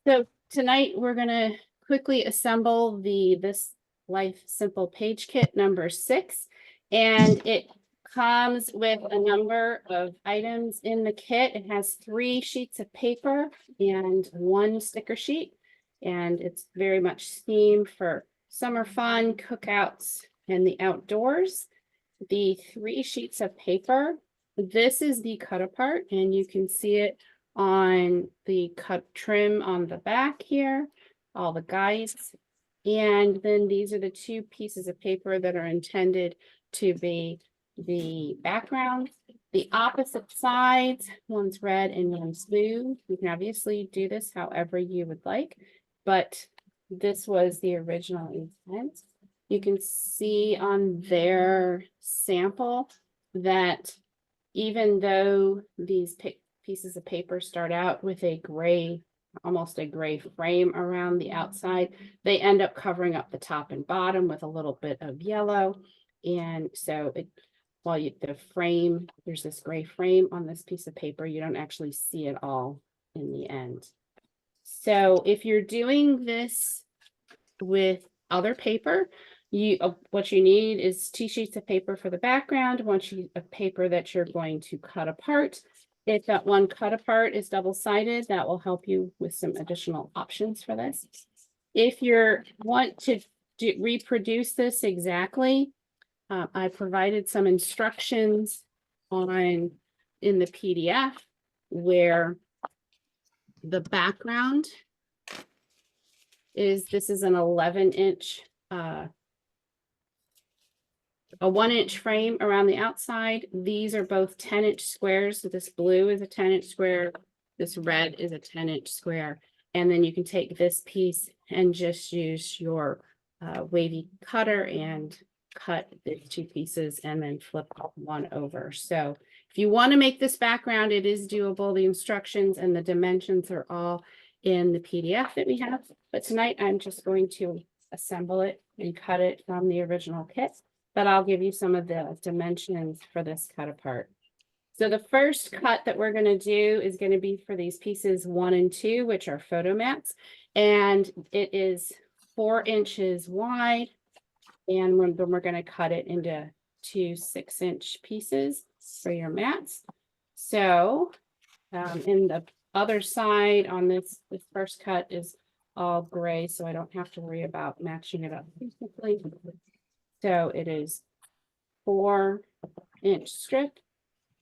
So tonight we're gonna quickly assemble the This Life Simple Page Kit number 6. And it comes with a number of items in the kit. It has 3 sheets of paper and 1 sticker sheet. And it's very much themed for summer fun, cookouts, and the outdoors. The 3 sheets of paper, this is the cut apart, and you can see it on the cut trim on the back here, all the guides. And then these are the 2 pieces of paper that are intended to be the background. The opposite sides, one's red and one's blue. You can obviously do this however you would like, but this was the original intent. You can see on their sample that even though these pieces of paper start out with a gray, almost a gray frame around the outside, they end up covering up the top and bottom with a little bit of yellow. And so the frame, there's this gray frame on this piece of paper, you don't actually see it all in the end. So if you're doing this with other paper, what you need is 2 sheets of paper for the background, 1 sheet of paper that you're going to cut apart. If that one cut apart is double-sided, that will help you with some additional options for this. If you want to reproduce this exactly, I provided some instructions in the PDF where the background this is an 11-inch, a 1-inch frame around the outside. These are both 10-inch squares. So this blue is a 10-inch square. This red is a 10-inch square. And then you can take this piece and just use your wavy cutter and cut the 2 pieces and then flip one over. So if you want to make this background, it is doable. The instructions and the dimensions are all in the PDF that we have. But tonight I'm just going to assemble it and cut it from the original kit. But I'll give you some of the dimensions for this cut apart. So the first cut that we're going to do is going to be for these pieces 1 and 2, which are photo mats. And it is 4 inches wide. And then we're going to cut it into 2 6-inch pieces for your mats. So in the other side on this first cut is all gray, so I don't have to worry about matching it up basically. So it is 4-inch strip,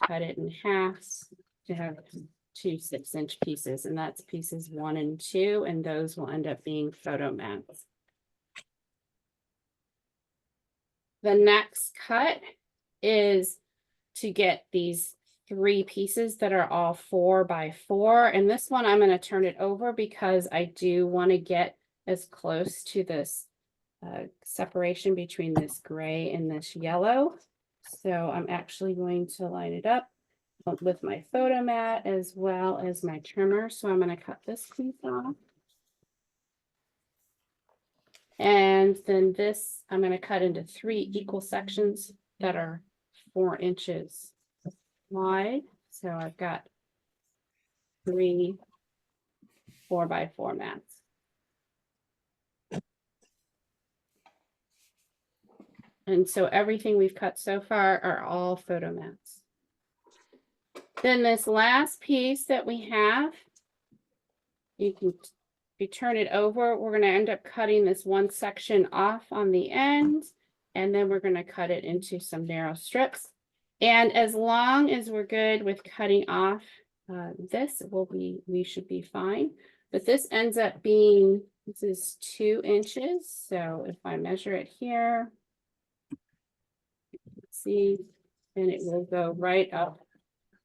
cut it in half to have 2 6-inch pieces, and that's pieces 1 and 2, and those will end up being photo mats. The next cut is to get these 3 pieces that are all 4 by 4. And this one, I'm going to turn it over because I do want to get as close to this separation between this gray and this yellow. So I'm actually going to line it up with my photo mat as well as my trimmer. So I'm going to cut this piece off. And then this, I'm going to cut into 3 equal sections that are 4 inches wide. So I've got 3 4 by 4 mats. And so everything we've cut so far are all photo mats. Then this last piece that we have, if you turn it over, we're going to end up cutting this one section off on the end, and then we're going to cut it into some narrow strips. And as long as we're good with cutting off this, we should be fine. But this ends up being, this is 2 inches. So if I measure it here, see, and it will go right up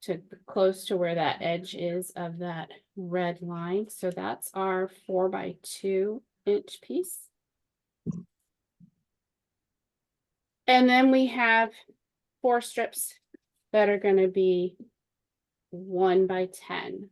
to close to where that edge is of that red line. So that's our 4 by 2 inch piece. And then we have 4 strips that are going to be 1 by 10.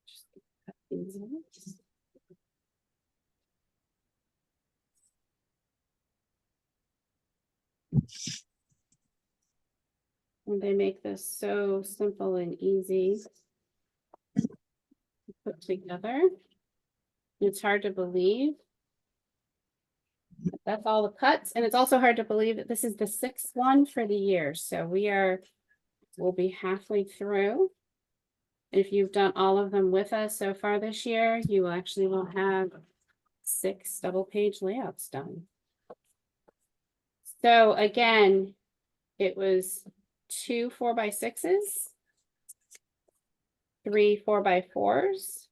Just cut these out. And they make this so simple and easy. put together. It's hard to believe. That's all the cuts, and it's also hard to believe that this is the 6th one for the year. So we'll be halfway through. If you've done all of them with us so far this year, you actually will have 6 double-page layouts done. So again, it was 2 4x6s, 3 4x4s.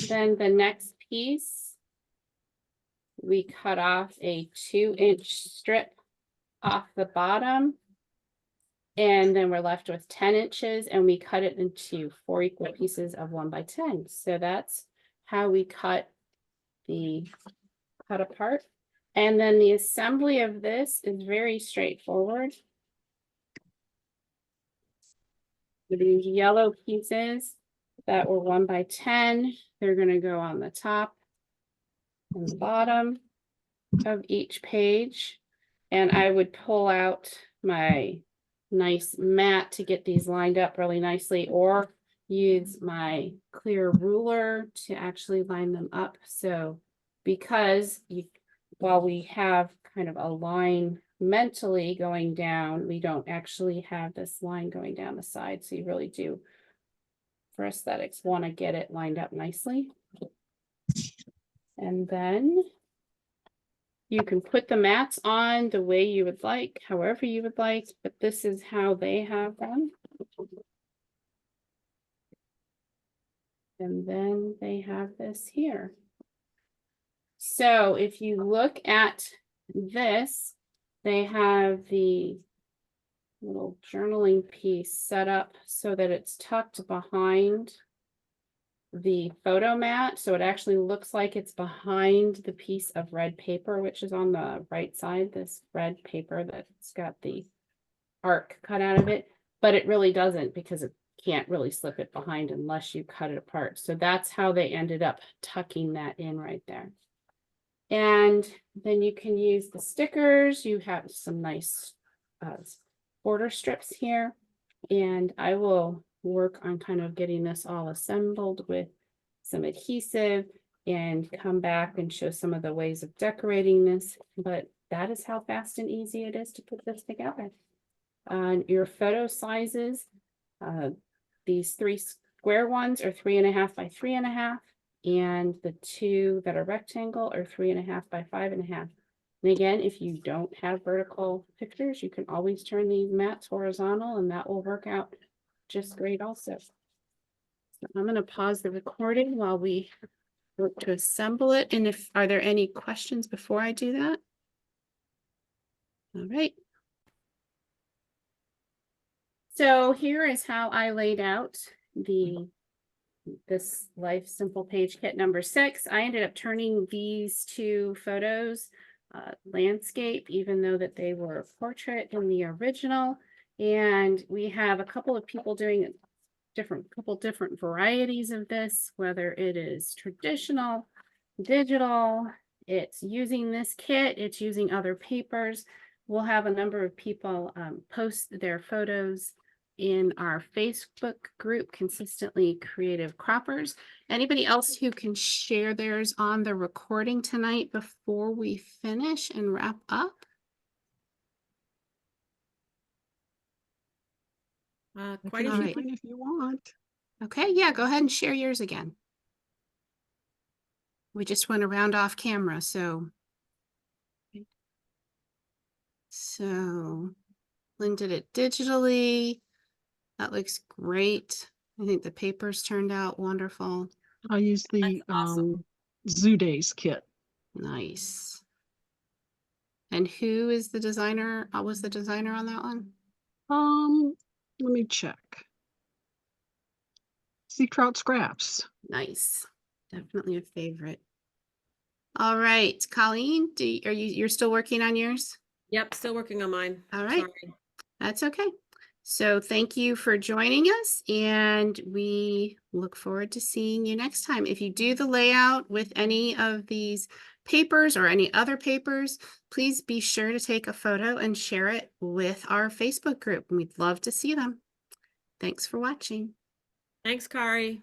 Then the next piece, we cut off a 2-inch strip off the bottom. And then we're left with 10 inches, and we cut it into 4 equal pieces of 1x10. So that's how we cut apart. And then the assembly of this is very straightforward. These yellow pieces that were 1x10, they're going to go on the top and the bottom of each page. And I would pull out my nice mat to get these lined up really nicely, or use my clear ruler to actually line them up. So because while we have kind of a line mentally going down, we don't actually have this line going down the side. So you really do, for aesthetics, want to get it lined up nicely. And then you can put the mats on the way you would like, however you would like, but this is how they have them. And then they have this here. So if you look at this, they have the little journaling piece set up so that it's tucked behind the photo mat. So it actually looks like it's behind the piece of red paper, which is on the right side, this red paper that's got the arc cut out of it, but it really doesn't, because it can't really slip it behind unless you cut it apart. So that's how they ended up tucking that in right there. And then you can use the stickers. You have some nice border strips here, and I will work on kind of getting this all assembled with some adhesive and come back and show some of the ways of decorating this. But that is how fast and easy it is to put this together. Your photo sizes, these 3 square ones are 3.5 by 3.5, and the 2 that are rectangle are 3.5 by 5.5. And again, if you don't have vertical pictures, you can always turn these mats horizontal, and that will work out just great also. So I'm going to pause the recording while we work to assemble it. And are there any questions before I do that? All right. So here is how I laid out this Life Simple Page Kit number 6. I ended up turning these 2 photos landscape, even though that they were portrait in the original. And we have a couple of people doing couple different varieties of this, whether it is traditional, digital, it's using this kit, it's using other papers. We'll have a number of people post their photos in our Facebook group, Consistently Creative Croppers. Anybody else who can share theirs on the recording tonight before we finish and wrap up? Quite a few if you want. Okay, yeah, go ahead and share yours again. We just went around off camera, so Lynn did it digitally. That looks great. I think the papers turned out wonderful. I used the awesome. Zoo Days kit. Nice. And who is the designer? Was the designer on that one? Let me check. CCCrew Scraps. Nice. Definitely a favorite. All right, Colleen, you're still working on yours? Yep, still working on mine. All right. Sorry. That's okay. So thank you for joining us, and we look forward to seeing you next time. If you do the layout with any of these papers or any other papers, please be sure to take a photo and share it with our Facebook group. We'd love to see them. Thanks for watching. Thanks, Kari.